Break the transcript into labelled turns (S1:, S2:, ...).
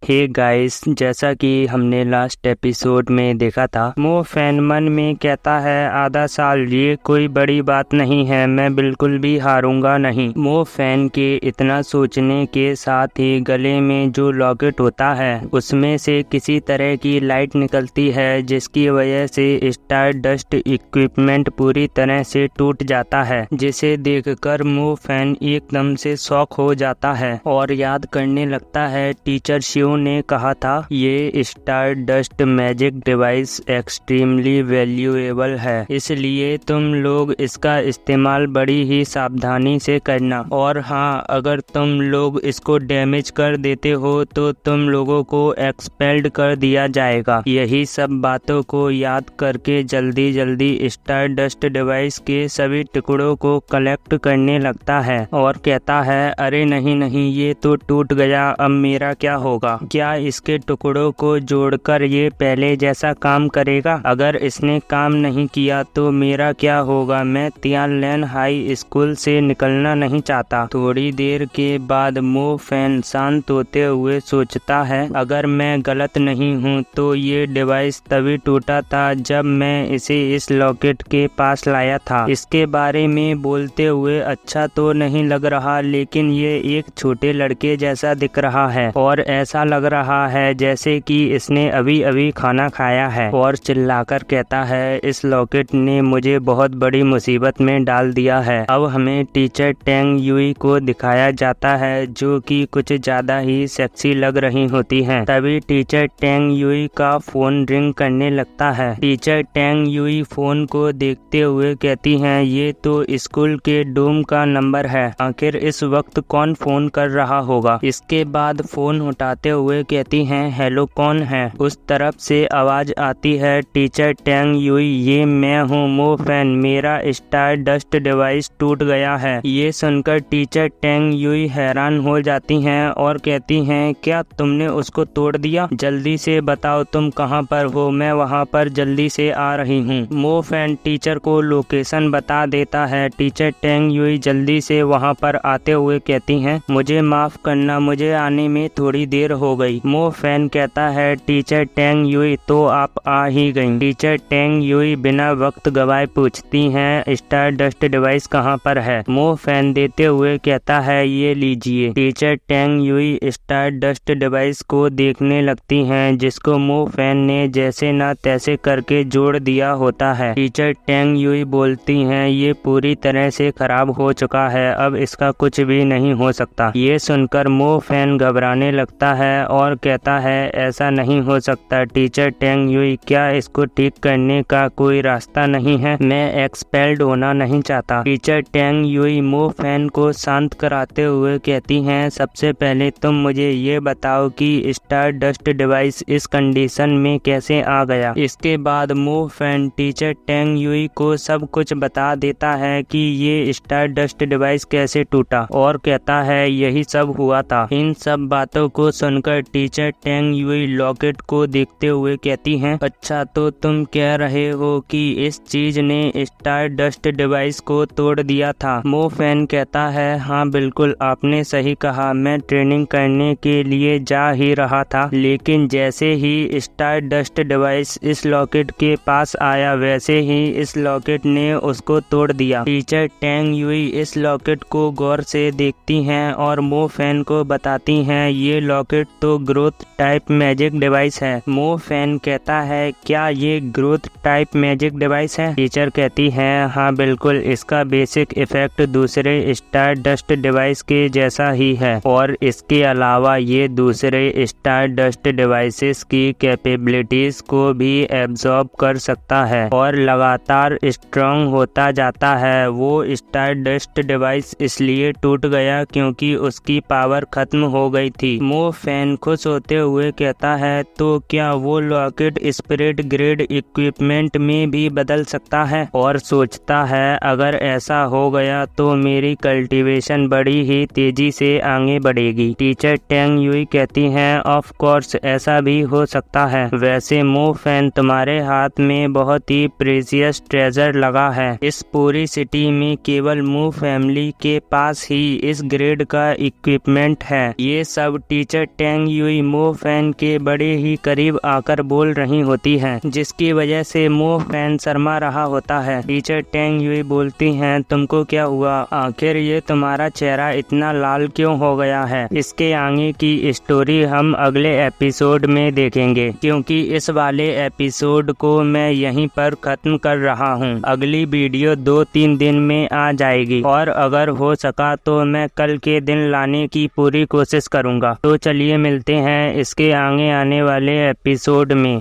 S1: Hey guys, जैसा कि हमने लास्ट एपिसोड में देखा था, मो फैन मन में कहता है आधा साल ये कोई बड़ी बात नहीं है, मैं बिल्कुल भी हारूंगा नहीं। मो फैन के इतना सोचने के साथ ही गले में जो लॉकेट होता है उसमें से किसी तरह की लाइट निकलती है, जिसकी वजह से स्टार डस्ट इक्विपमेंट पूरी तरह से टूट जाता है, जिसे देखकर मो फैन एकदम से शॉक हो जाता है और याद करने लगता है टीचर शिव ने कहा था ये star dust magic device extremely valuable है, इसलिए तुम लोग इसका इस्तेमाल बड़ी ही सावधानी से करना। और हाँ, अगर तुम लोग इसको डैमेज कर देते हो तो तुम लोगों को एक्सपेल्ड कर दिया जाएगा। यही सब बातों को याद करके जल्दी जल्दी स्टार डस्ट डिवाइस के सभी टुकड़ों को कलेक्ट करने लगता है और कहता है अरे नहीं नहीं, ये तो टूट गया, अब मेरा क्या होगा? क्या इसके टुकड़ों को जोड़कर ये पहले जैसा काम करेगा? अगर इसने काम नहीं किया तो मेरा क्या होगा? मैं तियानलेन हाई स्कूल से निकलना नहीं चाहता। थोड़ी देर के बाद मो फैन शांत होते हुए सोचता है अगर मैं गलत नहीं हूँ तो ये डिवाइस तभी टूटा था जब मैं इसे इस लॉकेट के पास लाया था। इसके बारे में बोलते हुए अच्छा तो नहीं लग रहा, लेकिन ये एक छोटे लड़के जैसा दिख रहा है और ऐसा लग रहा है जैसे कि इसने अभी अभी खाना खाया है। और चिल्लाकर कहता है इस लॉकेट ने मुझे बहुत बड़ी मुसीबत में डाल दिया है। अब हमें टीचर टेंग युई को दिखाया जाता है जो कि कुछ ज्यादा ही सेक्सी लग रही होती हैं। तभी टीचर टेंग युई का फोन रिंग करने लगता है। टीचर टेंग युई फोन को देखते हुए कहती हैं ये तो स्कूल के डूम का नंबर है, आखिर इस वक्त कौन फोन कर रहा होगा? इसके बाद फोन उठाते हुए कहती हैं हेलो, कौन है? उस तरफ से आवाज आती है टीचर टेंग युई, ये मैं हूँ मो फैन, मेरा स्टार डस्ट डिवाइस टूट गया है। ये सुनकर टीचर टेंग युई हैरान हो जाती हैं और कहती हैं क्या तुमने उसको तोड़ दिया? जल्दी से बताओ तुम कहाँ पर हो, मैं वहाँ पर जल्दी से आ रही हूँ। मो फैन टीचर को लोकेशन बता देता है। टीचर टेंग युई जल्दी से वहाँ पर आते हुए कहती हैं मुझे माफ करना, मुझे आने में थोड़ी देर हो गई। मो फैन कहता है टीचर टेंग युई तो आप आ ही गईं। टीचर टेंग युई बिना वक्त गवाए पूछती हैं स्टार डस्ट डिवाइस कहाँ पर है? मो फैन देते हुए कहता है ये लीजिए। Teacher tang Yui star dust device को देखने लगती हैं जिसको मो फैन ने जैसे ना तैसे करके जोड़ दिया होता है। टीचर टेंग युई बोलती हैं ये पूरी तरह से खराब हो चुका है, अब इसका कुछ भी नहीं हो सकता। ये सुनकर मो फैन घबराने लगता है और कहता है ऐसा नहीं हो सकता टीचर टेंग युई, क्या इसको ठीक करने का कोई रास्ता नहीं है? मैं एक्सपेल्ड होना नहीं चाहता। टीचर टेंग युई मो फैन को शांत कराते हुए कहती हैं सबसे पहले तुम मुझे ये बताओ कि स्टार डस्ट डिवाइस इस कंडीशन में कैसे आ गया? इसके बाद मो फैन टीचर टेंग युई को सब कुछ बता देता है कि ये स्टार डस्ट डिवाइस कैसे टूटा और कहता है यही सब हुआ था। इन सब बातों को सुनकर टीचर टेंग युई लॉकेट को देखते हुए कहती हैं अच्छा, तो तुम कह रहे हो कि इस चीज ने स्टार डस्ट डिवाइस को तोड़ दिया था? मो फैन कहता है हाँ बिल्कुल, आपने सही कहा, मैं ट्रेनिंग करने के लिए जा ही रहा था, लेकिन जैसे ही स्टार डस्ट डिवाइस इस लॉकेट के पास आया वैसे ही इस लॉकेट ने उसको तोड़ दिया। टीचर टेंग युई इस लॉकेट को गौर से देखती हैं और मो फैन को बताती हैं ये लॉकेट तो ग्रोथ टाइप मैजिक डिवाइस है। मो फैन कहता है क्या ये ग्रोथ टाइप मैजिक डिवाइस है? टीचर कहती है हाँ बिल्कुल, इसका बेसिक इफेक्ट दूसरे स्टार डस्ट डिवाइस के जैसा ही है और इसके अलावा ये दूसरे स्टार डस्ट डिवाइसेस की कैपेबिलिटीज को भी एब्जॉर्ब कर सकता है और लगातार स्ट्रॉन्ग होता जाता है। वो स्टार डस्ट डिवाइस इसलिए टूट गया क्योंकि उसकी पावर खत्म हो गई थी। मो फैन खुश होते हुए कहता है तो क्या वो लॉकेट स्पिरिट ग्रेड इक्विपमेंट में भी बदल सकता है? और सोचता है अगर ऐसा हो गया तो मेरी कल्टीवेशन बड़ी ही तेजी से आगे बढ़ेगी। टीचर टेंग युई कहती हैं ऑफ कोर्स ऐसा भी हो सकता है। वैसे मो फैन तुम्हारे हाथ में बहुत ही प्रेशियस ट्रेजर लगा है। इस पूरी सिटी में केवल मो फैमिली के पास ही इस ग्रेड का इक्विपमेंट है। ये सब टीचर टेंग टेंग युई मो फैन के बड़े ही करीब आकर बोल रही होती है, जिसकी वजह से मो फैन शर्मा रहा होता है। टीचर टेंग युई बोलती हैं, तुमको क्या हुआ? आखिर ये तुम्हारा चेहरा इतना लाल क्यों हो गया है? इसके आगे की स्टोरी हम अगले एपिसोड में देखेंगे, क्योंकि इस वाले एपिसोड को मैं यहीं पर खत्म कर रहा हूँ। अगली वीडियो 2-3 दिन में आ जाएगी और अगर हो सका तो मैं कल के दिन लाने की पूरी कोशिश करूँगा। तो चलिए मिलते हैं इसके आगे आने वाले एपिसोड में।